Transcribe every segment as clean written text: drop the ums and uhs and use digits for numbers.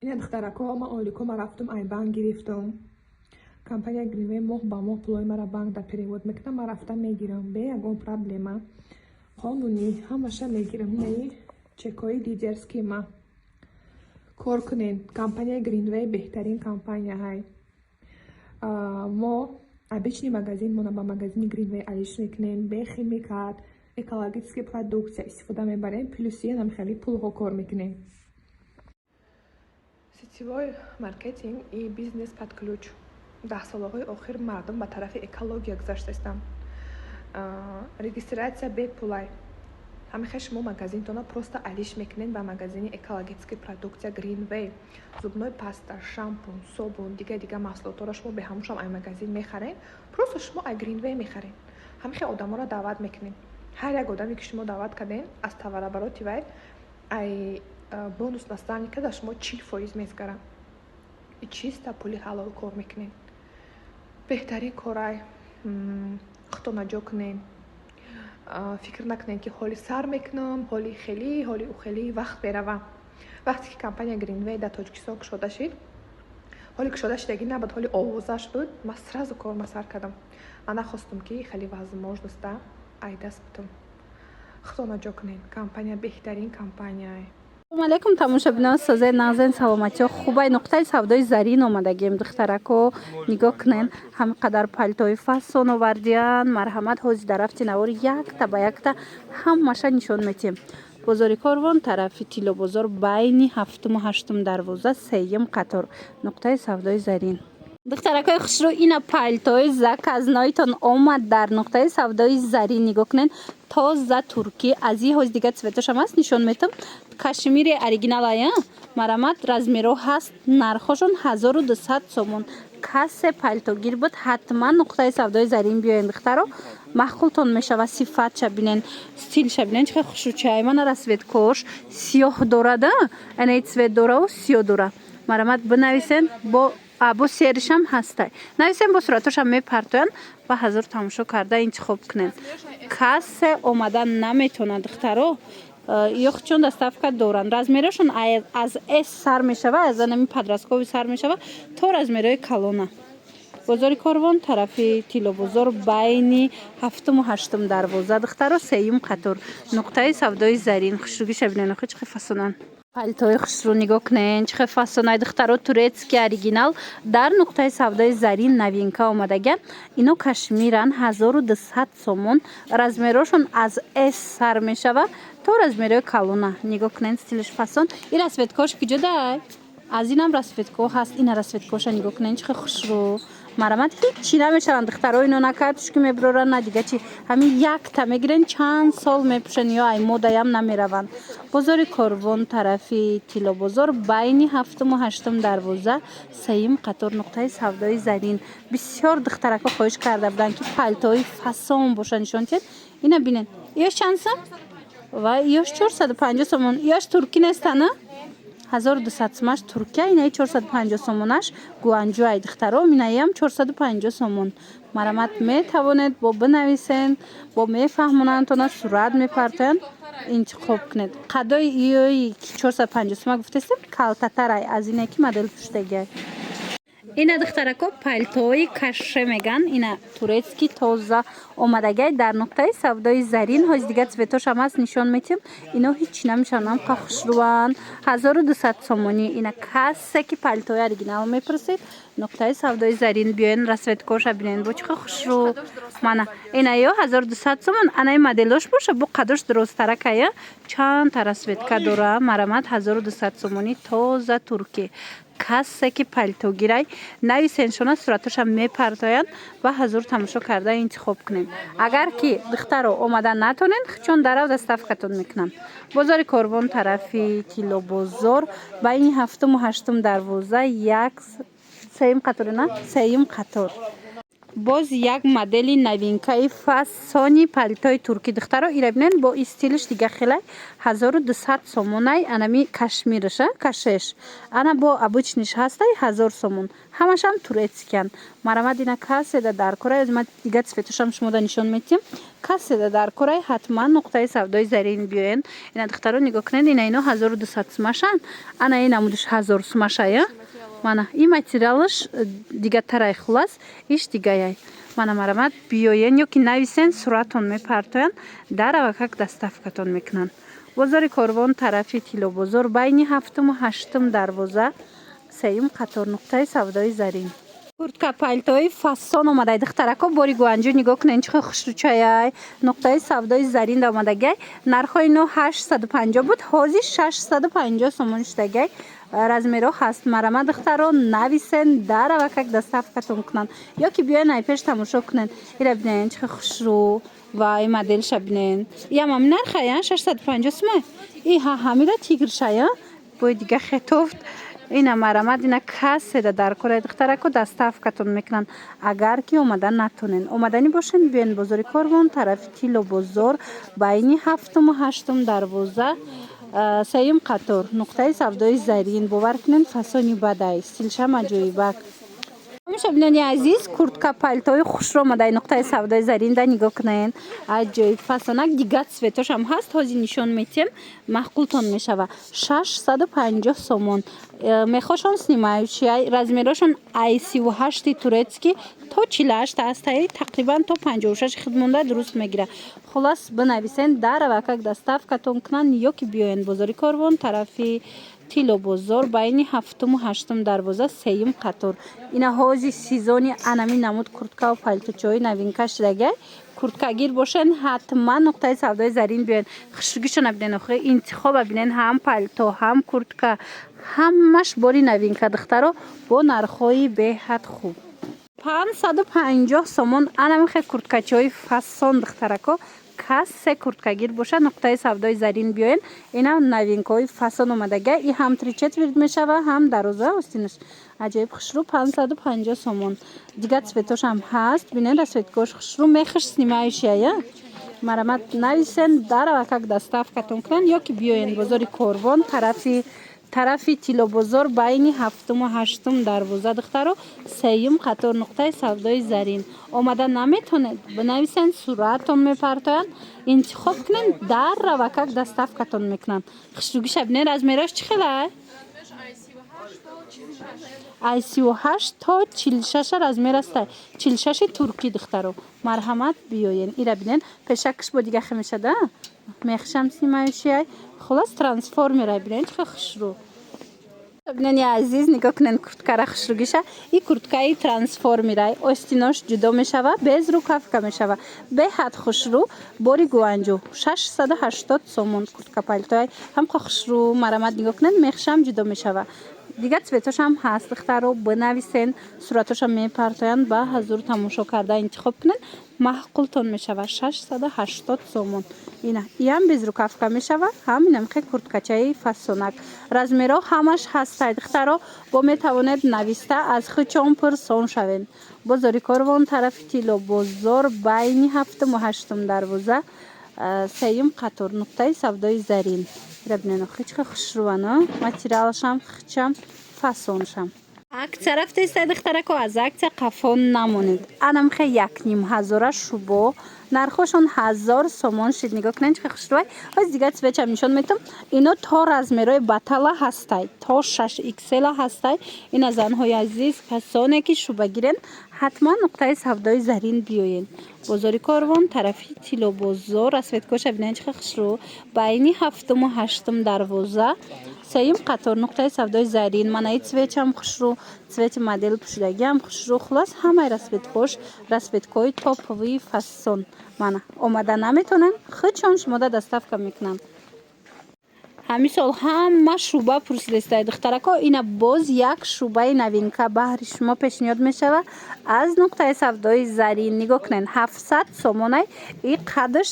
این دخترکا ما آلیکو ما رفتم ای بانک گرفتم کمپانی گرینوی ماه با ماه پولای مرا بانک در پریود میکنم ما رفتم میگیرم به یگون پرابلما قانونی همشه میگیرم نه چکای لیدرز که ما کار کنین کمپانی گرینوی بهترین کمپانی های ما обычный магазин ما با магазин گرینوی علیش میکنیم به خیمیکات экологический продукция استفاده میبریم پلوسی هم خیلی پول ها کار میکنیم сетевой маркетинг и бизнес под ключ 10 солҳои охир мардум ба тарафи экология гузаштаистанд регистрация бепулай ҳамихе шумо магазинтона просто алиш мекунед ба магазини экологически продукция greenway зубной паста шампун собун дига маҳсулотро шумо беҳамушам ай магазин мехаред просто шумо ай greenway мехаред ҳамихе одаморо даъват мекунед ҳар як одаме ки шумо даъват карден аз таварабароти вай ай бонус наставника за шумо 40% мезгарам и чисто пули ҳалол кор мекунед беҳтарин корай хутонаҷо кунед фикр накунед ки ҳоли сар мекунам ҳоли хели вақт меравам вақте ки компания greenway дар тоҷикистон кушода шид ҳоли кушода шидагӣ набуд ҳоли овозаш буд ман сразу корма сар кардам ман нахостум ки хеле возможността ай даст бутам хутонаҷо кунед компания беҳтарин компанияй السلام علیکم تماشابینان سازه نازن سلامتی ها خوبه نقطه سودای زرین آمدگیم دخترکو نگاه کنین همقدر پالتوی فاسون آوردین مرحمت حوزی درفتی نوار یک تا با یک تا همشه نشون میتیم بازار کاروان طرف تیلو بازار بین هفتم و هشتم دروازه سیم قطار نقطه سودای زرین دخترکای خوشرو این پالتوی زک از نایتان آمد در نقطه سودای زرین نگاه کنین تازه ترکی از این حوز دیگه سویتش هم هست نشون میتم کشمیر اوریجینال آیا مرامت رزمیرو هست نرخشون 1200 سومون کس پالتوگیر بود حتما نقطه سودای زرین بیاین دخترو مخلطون میشه و صفت شبینن ستیل شبینن چه خوشو چه ایمان رسوید کوش سیاه دوره ده انیت سوید دوره و سیاه دوره مرامت بنویسن با ابو سیرش هم هسته نویسن با صورتش هم میپرتوین و حضور تماشا کرده انتخاب کنین کس اومدن نمیتونه دخترو یخ چون دستافکت دورن رزمیرشون از اس سر میشه و از نمی پدرسکوی سر میشه و تا رزمیرای کلونه بازار کاروان طرفی تیلو بازار بین هفتم و هشتم دروازه دخترو سیم قطار نقطه سودای زرین خوشروگی شبینن خود چه فسونن پالتوی خوشرو نگاه کنین چه فاسونای دخترو تورецкий اوریجینال در نقطه سودای زرین نوینکا اومدگن اینو کشمیرن 1200 سومون رزمیرشون از اس سر میشه و تو رزمیره کلونه نگاه کنین استیلش فاسون این رسوتکاش کجا ده از اینم رسوتکا هست این رسوتکاش نگاه کنین چه خوشرو مرامت هیچی نمیشن دخترها اینو نکردش که میبرورن نه دیگه چی همین یک تا میگیرن چند سال میپوشن یا ای موده هم نمیرون بازار کاروان طرفی تیلو بازار بین هفتم و هشتم دروازه سیم قطار نقطه سودای زرین بسیار دخترکا خواهش کرده بودن که پالتوی فاسون باشه نشون دید اینا ببینن یاش چند سم و یاش 450 سومون یاش ترکی نیست نه 1200 سومش ترکیه اینه 450 سومونش گوانجو ای دخترها اینه هم 450 سومون مرامت میتوانید با بنویسین با میفهمونن تا صورت میپرتن انتخاب کنید قدای ایوی 450 سومه گفتستیم کلتتر از اینه که مدل پشتگه اینا دخترکا پالتوی کشه میگن اینا تورецкий تازه اومدگی در نقطه سودای زرین های دیگه سویتاش هم هست نشون میتیم اینا هیچ نمیشن هم خوشروان 1200 سومونی اینا کسی که پالتوی اوریجینال میپرسید نقطه سودای زرین بیاین رسوتکاش ببینین با چه خوشرو منه اینا یا 1200 سومون انای مدلش باشه با قدرش درست ترکه چند تا رسوتکا داره مرامت 1200 سومونی تازه ترکی کسی که پالتو گیرای نویسنشون صورتش هم میپرتاین و حضور تماشا کرده انتخاب کنین اگر که دختر اومدن نتونین چون در دستافکتون میکنن بازار کاروان طرفی تیلو بازار بین هفتم و هشتم دروازه یک سیم قطار نه سیم قطار боз як модели новинкаи фасони палитои турки духтаро ира бинен бо стилиш дига хелай 1200 сомонай анами кашмираша кашеш ана бо обычниш ҳастай 1000 сомон ҳамашам турецкиян марамад ина каседа дар корай аз ма дига цветашам шумода нишон метим каседа дар корай ҳатман нуқтаи савдои зарин биёен ина духтаро нигоҳ кунед ина ино 1200 сумашан ана ин амудиш 1000 сумашая мана и материалш дига тарай хулас иш дигаяй мана марамад биёен ёки нависен суратон мепартоян дарава как доставкатон мекунанд бозори корвон тарафи тилобозор байни 7-ум 8-ум дарвоза 3-ум қатор нуқтаи савдои зарин куртка пальтои фасон омадай духтарако бори гуанҷӯ нигоҳ кунед чихо хушручаяй нуқтаи савдои зарин да омадагай нархои ино 850 буд ҳозир 650 сомон шудагай размеро ҳаст марама духтаро нависен дарава как доставкатон кунанд ёки биёен айпеш тамошо кунед ира бинен чихо хушру вай моделша бинен иам ами нархая 650 сумай и ҳамира тигршая бой дига хетофт ина марамад ина каседа дар кораи духтарако доставкатон мекунанд агар ки омада натонен омадани бошен биёен бозори корвон тарафи тило бозор байни 7-ум 8-ум дарвоза 3-ум қатор нуқтаи савдои зарин бовар кунен фасони бадай стилшам аҷоибак шабинони азиз куртка пальтои хушро омадаи нуқтаи савдои зарин да нигоҳ кунед аҷоиб фасонак дига цветошам ҳаст ҳозир нишон метем маҳқултон мешава 650 сомон мехошон снимающий размерошон i38 турецки то 48 астаи тақрибан то 56 хидмонда дуруст мегира хулас бинависен дарава как доставкатон кунанд ёки биёен бозори корвон тарафи тило бозор байни 7-ум 8-ум дарвоза 3-ум қатор ина ҳозир сезони анами намуд курткаву палтучои новинка шудагай курткагир бошен ҳатман нуқтаи савдои зарин биёен хушругишона бинен охири интихоба бинен ҳам палто ҳам куртка ҳамаш бори новинка духтаро бо нархҳои беҳад хуб 550 сомон анамихе курткачои фасон духтарако кассе курткагир боша нуқтаи савдои зарин биёен ина новинкаҳои фасон омадага и ҳам тричетвирд мешава ҳам дароза остинаш аҷоиб хушру 550 сомон дига цветошам ҳаст бинен расветкош хушру мехиш снимающая марамад нависен дарава как доставкатон кунанд ёки биёен бозори корвон тарафи тилобозор байни 7-ум 8-ум дарвоза духтаро 3-ум қатор нуқтаи савдои зарин омада наметонед бинависен суратон мепартоянд интихоб кунед дарава как доставкатон мекунанд хушругиша бинен размерош чӣ хелай i38 то 46 размер астай 46 турки духтаро марҳамат биёен ира бинен пешакиш бо дига хемешада мехшам снимающий хулас трансформера бинен чихо хушру бинени азиз нигоҳ кунен курткара хушругиша и курткаи трансформерай остинош ҷудо мешава без рукавка мешава беҳад хушру бори гуанҷӯ 680 сомон куртка палтоай ҳамхо хушру марамад нигоҳ кунен мехшам ҷудо мешава дига цветошам ҳаст духтаро бинависен суратошам мепартоянд ба ҳазур тамошо карда интихоб кунен маҳқултон мешава 680 сомон ина иам без рукавка мешава ҳаминамхе курткачаи фасонак размеро ҳамаш ҳастай духтаро бо метавонед нависта аз хичон пурсон шавен бозори корвон тарафи тило бозор байни 7-ум 8-ум дарвоза 3-ум қатор нуқтаи савдои зарин ира бинен охичха хушрувано материалшам хичам фасоншам акция рафтаистай духтарако аз акция қафон намонед анамхе 1500 шубо нархошон 1000 сомон шид нигоҳ кунед чихо хушрувай ҳоз дига цвечам нишон метам ино то размерои батала ҳастай то 6xl ҳастай ина занҳои азиз касоне ки шуба гирен ҳатман нуқтаи савдои зарин биёен бозори корвон тарафи тило бозор расветкоша бинен чихо хушру байни 7-ум 8-ум дарвоза 3-ум қатор нуқтаи савдои зарин манаи цвечам хушру цвети модел пушидагиам хушру хулас ҳамаи расветкош расветкои топовии фасон мана омада наметонен хичон шумода доставка мекунанд ҳамин сол ҳама шуба пурсидастаи духтарако ина боз як шубаи навинка баҳри шумо пешниҳод мешавад аз нуқтаи савдои зарин. нигоҳ кунед 700 сомонай и қадш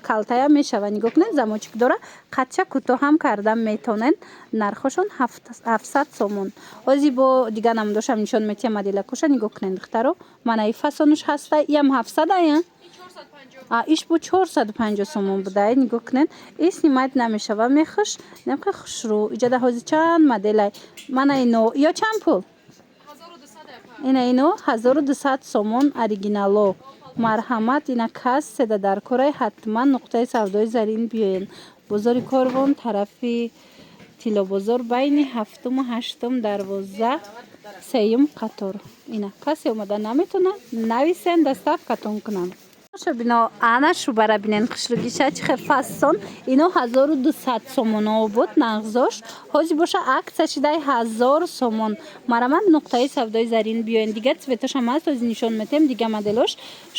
калтая мешавад. нигоҳ кунед замочек дора қадча кӯтоҳ ҳам карда метонен. нархошон 700 сомон. ҳозир бо дига намудошам нишон метиҳам моделакоша. нигоҳ кунед духтаро манаи фасонуш ҳаста иам 700 ая иш бо 450 сомон будай. нигоҳ кунед и снимать намешава мехуш немқа хушру иҷада ҳозир чанд моделай мана ино ё чанд пул ина ино 1200 сомон оригинало. марҳамат ина кас седа дар кораи ҳатман нуқтаи савдои зарин биёен. бозори Корвон тарафи Тилобозор байни 7-ум 8-ум дарвоза 3-ум қатор. ина касе омада наметонад нависен доставкатон кунанд. бино ана шубара бинен хушругиша чихе фасон ино 1200 сомон буд нағзош ҳозир боша акция шидай 1000 сомон. марамат нуқтаи савдои зарин биёен. дига цветошам аст ҳозир нишон метем дига моделош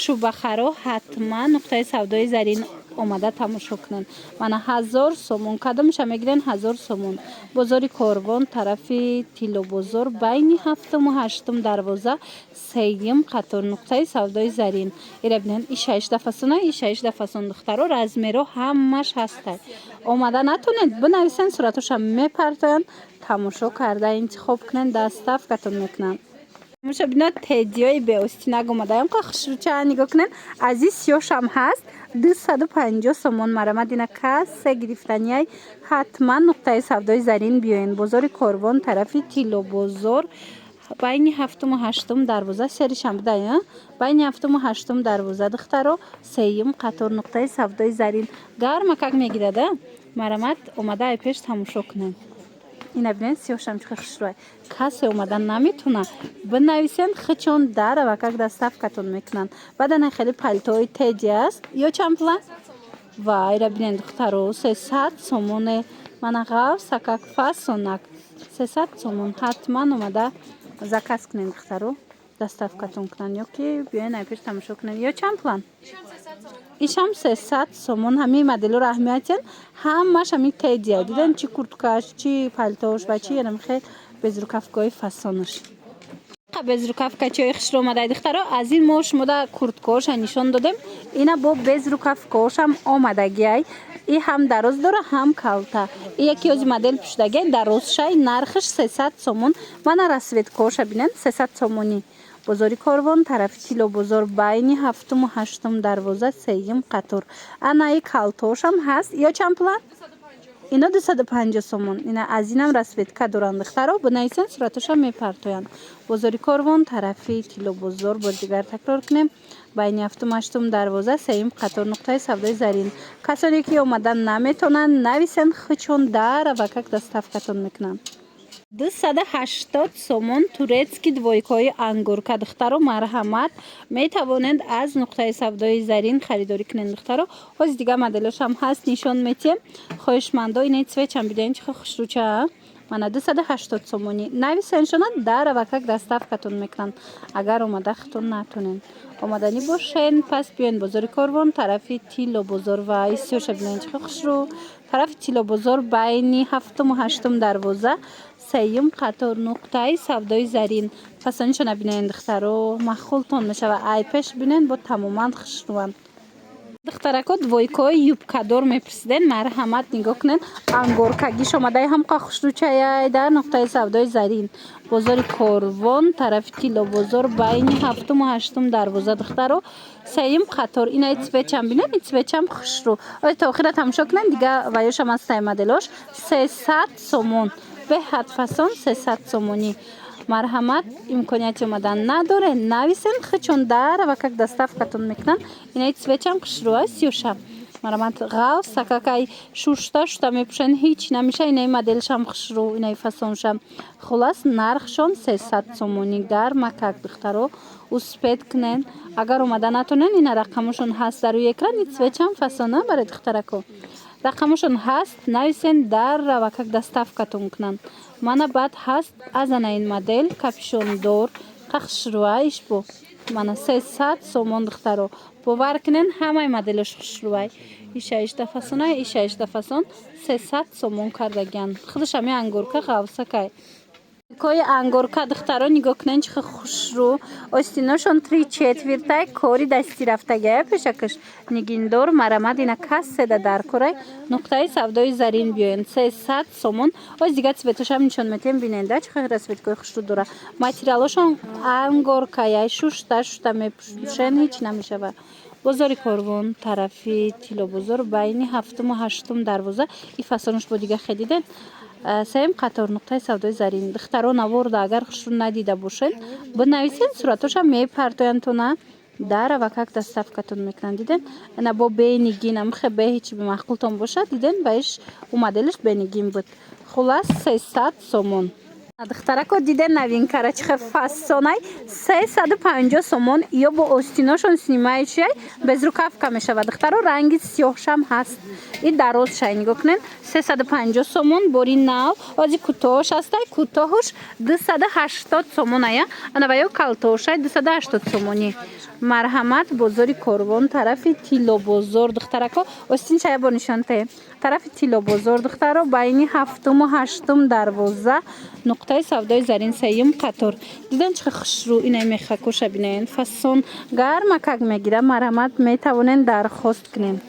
шубахаро ҳатман нуқтаи савдои зарин омада тамошо кунен. мана 1000 сомон кадомиша мегирен 1000 сомон. бозори Корвон тарафи Тилобозор байни 7-ум 8-ум дарвоза 3-ум қатор нуқтаи савдои зарин. ира бинен и 16 фасона и 16 фасон духтаро размеро ҳамаш ҳастай. омада натонед бинависен суратоша мепартоян тамошо карда интихоб кунен доставкатон мекунанд. муша бино тедиёи беостинак омадаям қа хушруча нигоҳ кунен ази сиёшам ҳаст 250 сомон. марамад ина кассе гирифтанияй ҳатман нуқтаи савдои зарин биёен. бозори Корвон тарафи Тилобозор байни 7-ум 8-ум дарвоза серишам будай байни 7-ум 8-ум дарвоза духтаро 3-ум қатор нуқтаи савдои зарин гарма как мегирад марамат омада ай пеш тамошо кунен. ина бинен сиёшам чихе хушрӯй касе омада наметуна бинависен хичон дарава как доставкатон мекунанд. баданай хеле палтои теди аст ё чанд пула вайра бинен духтаро 300 сомоне манағавса как фасонак 300 сомон. ҳатман омада заказ кунен духтаро доставкатон кунанд ёки биёен ай пеш тамошо кунен. ё чанд пулан ишам 300 сомон. ҳамин моделоро аҳамиятиян ҳамаш ҳамин тедия диден чи курткаш чи палтош ва чи янамихе безрукавкаи фасонаш безрукавкачиҳои хушро омадаи духтаро аз ин мо шумода курткаоша нишон додем. ина бо безрукавкаошам омадагиай и ҳам дароз дора ҳам калта. и яки ҳози модел пушдагиай дарозшай нархиш 300 сомон. мана расветкаоша бинен 300 сомонӣ. бозори Корвон тарафи Тилобозор байни 7-ум 8-ум дарвоза 3-ум қатор. анаи калтошам ҳаст ё чанд пулан ино 250 сомон. ина аз инам расветка доранд духтаро бинависен суратоша мепартоянд. бозори Корвон тарафи Тилобозор бор дигар такрор кунем байни 7-ум 8-ум дарвоза 3-ум қатор нуқтаи савдои зарин. касоне ки омадан наметонанд нависен хичон дарава как доставкатон мекунанд. 280 сомон турецки двойкаи ангурка духтаро марҳамат метавонед аз нуқтаи савдои зарин харидорӣ кунед духтаро. ҳозир дига моделошам ҳаст нишон метиҳем. хоҳишмандо инаи цветчам бидоин чихе хушруча мана 280 сомонӣ нависеншонад дарава как доставкатон мекунанд агар омада хитон натонен омаданӣ бошен пас биёен бозори Корвон тарафи Тилобозор ва исёша бинен чихе хушру тарафи Тилобозор байни 7-ум 8-ум дарвоза 3-ум қатор нуқтаи савдои зарин. фасонишона бинен духтаро махултон мешава ай пеш бинен бо тамоман хушруванд. духтарако двойкаи юбкадор мепурсиден марҳамат нигоҳ кунен ангоркагиш омадаи ҳамқа хушручаяй дар нуқтаи савдои зарин. бозори Корвон тарафи Тилобозор байни 7-ум 8-ум дарвоза духтаро 3-ум қатор. инаи цветчам бинен и цветчам хушру озир то охира тамошо кунен дига ваёшам астаи моделош 300 сомон беҳад фасон 300 сомонӣ. марҳамат имконияти омадан надоре нависен хичон дарава как доставкатон мекунанд. инаи цветчам хушрӯа сиёша марҳамат ғавс сакакай шушта шушта мепӯшен ҳеҷ намеша. инаи моделшам хушрӯ инаи фасоншам хулас нархшон 300 сомонӣ. гарма как духтаро успед кунен агар омада натонен ина рақамошон ҳаст дар рӯи экран. и цветчам фасона барои духтарако рақамошон ҳаст нависен дарава как доставкатон кунанд. мана баъд ҳаст аз анаин модел капюшондор қахшруа ишбо мана 300 сомон духтаро бовар кунед ҳамаи моделаш хушрӯай иша иштафасонай иша иштафасон 300 сомон кардагиан худашами ангорка ғавсакай кои ангорка духтаро нигоҳ кунед чихе хушрӯ остиношон 3/4 кори дастӣ рафтагая пешакаш нигиндор марамад ина касседа даркорай нуқтаи савдои зарин биёен 300 сомон оз дига цветошам нишон метем биненда чихе расветкои хушрӯ дора материалошон ангоркаяй шушта мепушен ҳеч намешава бозори Корвон тарафи Тилобозор байни 7-ум ва 8-ум дарвоза и фасонаш бо дига хедиден сеюм қатор нуқтаи савдои зарин духтаро наворда агар хушрӯ надида бошед бинависед суратошам мепартоянд то на дарава как доставкатон мекунанд диден ана бо бенигин амхе бе ҳичи бимаъқултон бошад диден баиш у моделиш бенигин буд хулас 300 сомон духтарако диден новинкара чихе фасонай 350 сомон ё бо остиношон снимаичай безрукавка мешавад духтаро ранги сиёҳшам ҳаст и дарозшай нигоҳ кунед 350 сомон бори нав ози кӯтоҳош ҳастай кӯтоҳуш 280 сомоная ана ва ё калтошай 280 сомонӣ марҳамат бозори Корвон тарафи Тилобозор духтарако остин шая бо нишонте тарафи Тилобозор духтаро байни 7-ум ва 8-ум дарвоза нуқтаи савдои зарин сеюм қатор диден чихе хушрӯ инай мехакоша бинен фасон гарма как мегира марҳамат метавонен дархост кунен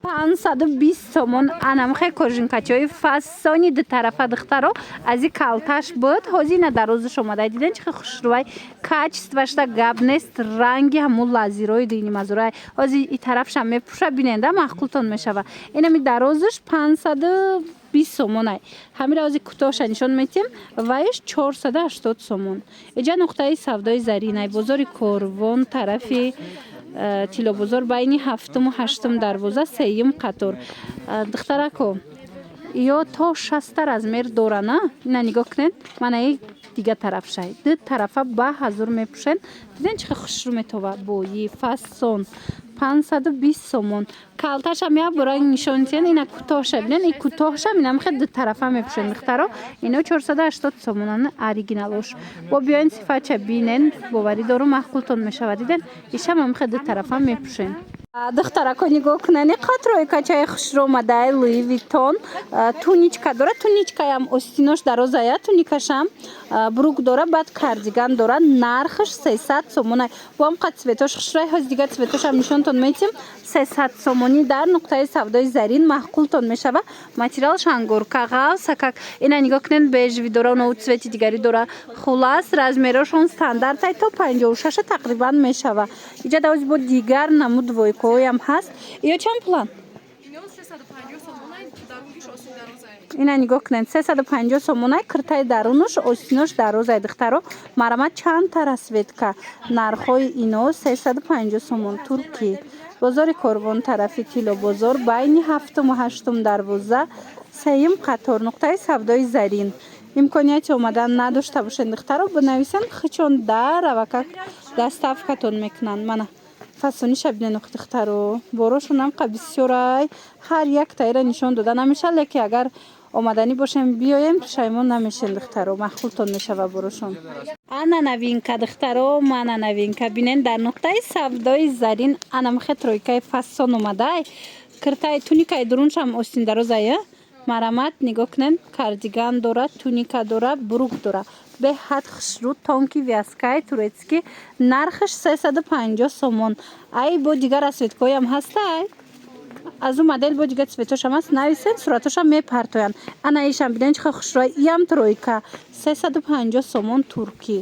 520 сомон анамхе кожинкачои фасони ду тарафа духтаро ази калташ буд ҳозина дарозаш омадай диден чихе хушрӯай качествашда гап нест ранги ҳамун лазирои дини мазурай ҳози и тарафшам мепуша биненда маъқултон мешава инами дарозаш 520 сомонай ҳамира ози кӯтоҳша нишон метем ваиш 480 сомон иҷа нуқтаи савдои заринай бозори Корвон тарафи Тилобозор байни 7-ум ва 8-ум дарвоза сеюм қатор духтарако ё то 60 размер дора на ина нигоҳ кунед манаи дига тарафшай ду тарафа ба ҳазур мепушен диден чихе хушрӯ метова бои фасон 520 сомон калташам як бора нишонтиен ина кӯтоҳша бинен и кӯтоҳшам инамхе ду тарафа мепушен духтаро ино 480 сомонан оригиналош бо биёен сифатча бинен боварӣ дору маъқултон мешава диден ишам амхе ду тарафа мепушен духтарако нигоҳ кунани қатрои качаи хушрӯ омадай Луи Виттон туничка дора туничкаям остинош дарозая туникашам брук дора баъд кардиган дора нархаш 300 сомонай бо ам қад цветош хушрӯай ҳоз дига цветошам нишонтон метим 300 сомонӣ дар нуқтаи савдои зарин маъқултон мешава материалш ангорка ғавсакак ина нигоҳ кунед бежви дора унову цвети дигари дора хулас размерошон стандартай то 56 тақрибан мешава иҷа давози бо дигар намуд двойкоям ҳаст ё чанд пулан ина нигоҳ кунед 350 сомонай киртаи дарунаш остинош дарозай духтаро марамат чандта расветка нархҳои ино 350 сомон туркӣ бозори Корвон тарафи Тилобозор байни 7-ум ва 8-ум дарвоза сеюм қатор нуқтаи савдои зарин имконияти омадан надошта бошед духтаро бинависен хичон дарава как доставкатон мекунанд мана фасониша бинен духтаро борошонам қа бисёрай ҳар яктаира нишон дода намеша леки агар омаданӣ бошем биёем пешаймон намешем духтаро маъқултон мешава борошон ана новинка духтаро мана новинка бинен дар нуқтаи савдои зарин анамхе тройкаи фасон омадай киртаи туникаи дуруншам остин дарозая марамат нигоҳ кунед кардиган дора туника дора брук дора беҳад хушрӯ тонки вязкаи турецкӣ нархаш 350 сомон ай бо дигар расветкоям ҳастай аз ӯ модел бо дига цветошам ҳаст нависен суратошам мепартоянд ана ишам биден чихе хушрӯай иам тройка 350 сомон туркӣ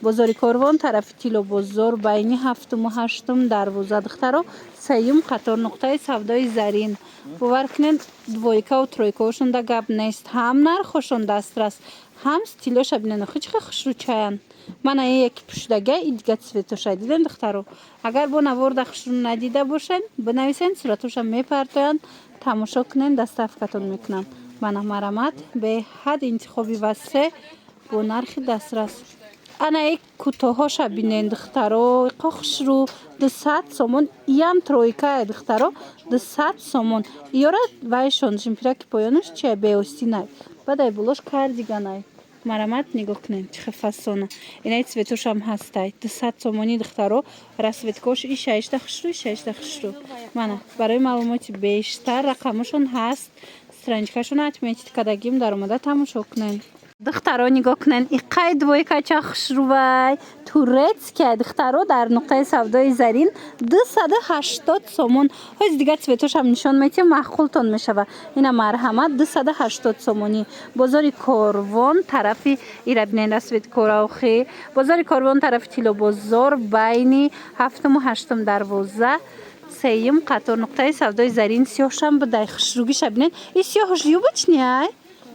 бозори Корвон тарафи Тилобозор байни 7-ум ва 8-ум дарвоза духтаро сеюм қатор нуқтаи савдои зарин бовар кунед двойкаву тройкаошон да гап нест ҳам нархошон дастрас ҳам стилоша бинен охи чихе хушрӯчаянд мана ин яки пушдага и дига цветоша диден духтаро агар бо наворда хушрӯ надида бошен бинависен суратошам мепартоянд тамошо кунен доставкатон мекунанд мана марамат беҳад интихоби васеъ бо нархи дастрас ана ин кӯтоҳоша бинен духтаро иқо хушрӯ 200 сомон иам тройкае духтаро 200 сомон иёра вайшон жимпираки поёнаш чия беостинай бадай булош кардиганай марҳамат нигоҳ кунед чӣ хел фасона. Инаи цветошам ҳастай 200 сомонӣ духтаро расветкош ишаишта хушру. Мана барои маълумоти бештар рақамашон ҳаст. Страничкашон отметить кардагим дар омада тамошо кунед. Духтаро нигоҳ кунед иққай двойкача хушрувай турецкия духтаро дар нуқтаи савдои зарин 280 сомон. ҳоз дигар цветошам нишон метиҳам маъқултон мешава. ина марҳамат 280 сомонӣ. Бозори Корвон тарафи ира бинен расветкораохи. Бозори Корвон тарафи Тилобозор байни 7-му 8-му дарвоза сеюм қатор нуқтаи савдои зарин сиёҳшам будай хушругиша бинен. И сиёҳуш юбочняй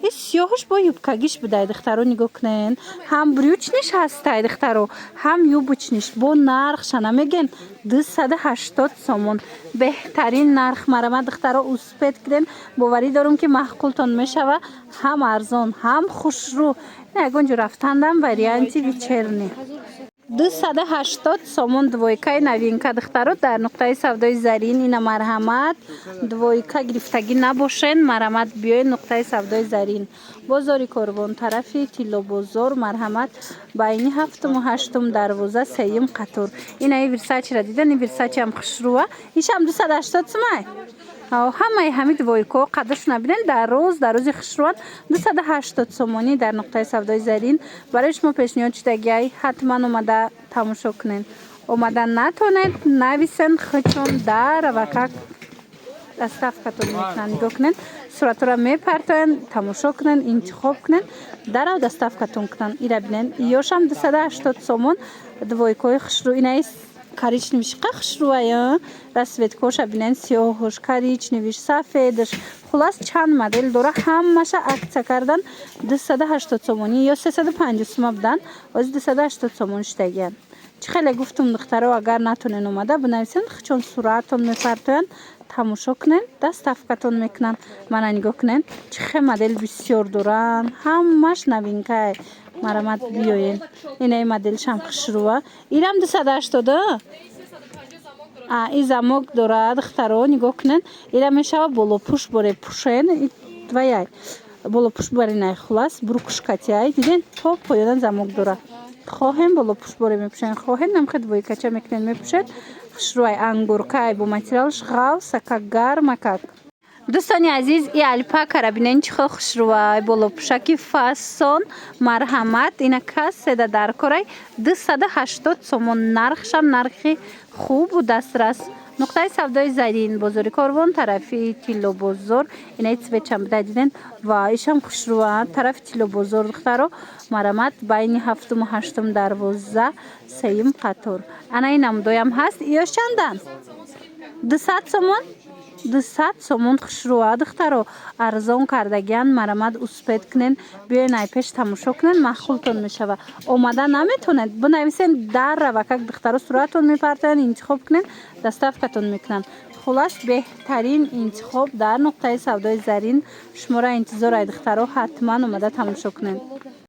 и сиёҳуш бо юбкагиш будай духтаро нигоҳ кунен. Ҳам брючниш ҳастай духтаро ҳам юбочниш бо нархша намеген 280 сомон. Беҳтарин нарх марҳамат духтаро успед кунен. Боварӣ дорум ки маъқултон мешава ҳам арзон ҳам хушрӯ. ягон ҷо рафтандам варианти вечерни 280 сомон двойкаи новинка духтаро дар нуқтаи савдои зарин. ина марҳамат двойка гирифтагӣ набошен марҳамат биёен нуқтаи савдои зарин. Бозори Корвон тарафи Тилобозор марҳамат байни 7-му 8-му дарвоза сеюм қатор. ина и Версачера дидан и Версачеам хушрува ишам 280 сомай. ҳамаи ҳами двойко қадршона бинен дарози хушруван 280 сомонӣ дар нуқтаи савдои зарин. барои шумо пешниҳод шудагиай ҳатман омада тамошо кунед. омада натонед нависен хучон даравакак доставкатон мекунанд. нигоҳ кунед суратора мепартоянд тамошо кунед интихоб кунед дарав доставкатон кунанд. ира бинен иёшам 280 сомон двойкои хушрӯ. инаи коричневиш қа хушрувая расветкоша бинен сиёҳуш коричневиш сафедаш хулас чанд модель дора ҳамаша аксия кардан 280 сомонӣ ё 350 сома будан ҳозир 280 сомон шудагиянд. чӣ хеле гуфтум духтаро агар натонен омада бинависен чун суратон мепартоянд тамошо кунен доставкатон мекунанд. мана нигоҳ кунен чӣ хел модель бисёр доранд ҳамаш новинкае марҳамат биёен. инаи моделшам хушрува ирам 280 и замок дорад духтаро нигоҳ кунен. ира мешава болопӯш боре пушен тваяй болопӯш баринай хулас брукушкатяй диден то поёнан замок дора. хоҳем болопӯш боре мепушен хоҳем намхед двойкача мекунен мепушед хушрувай ангуркай бо материалш ғав сака гармакак. дӯстони азиз и алпакара бинен чӣ хел хушрувай болопӯшаки фасон марҳамат ина касседа дар корай 280 сомон. нархшам нархи хубу дастрас. нуқтаи савдои зарин бозори Корвон тарафи Тилобозор. инаи цветшам будай диден ва ишам хушрува тарафи Тилобозор духтаро марҳамат байни 7-му 8-му дарвоза сеюм қатор. ана ина мудоям ҳаст иёш чандан 200 сомон 200 сомон хушрува духтаро арзон кардагиянд марҳамат успед кунен биёен айпеш тамошо кунен маъқултон мешава. омада наметонед бинависен дарравакак духтаро суратон мепартоянд интихоб кунен доставкатон мекунанд. хулас беҳтарин интихоб дар нуқтаи савдои зарин. шуморо интизорай духтаро ҳатман омада тамошо кунед.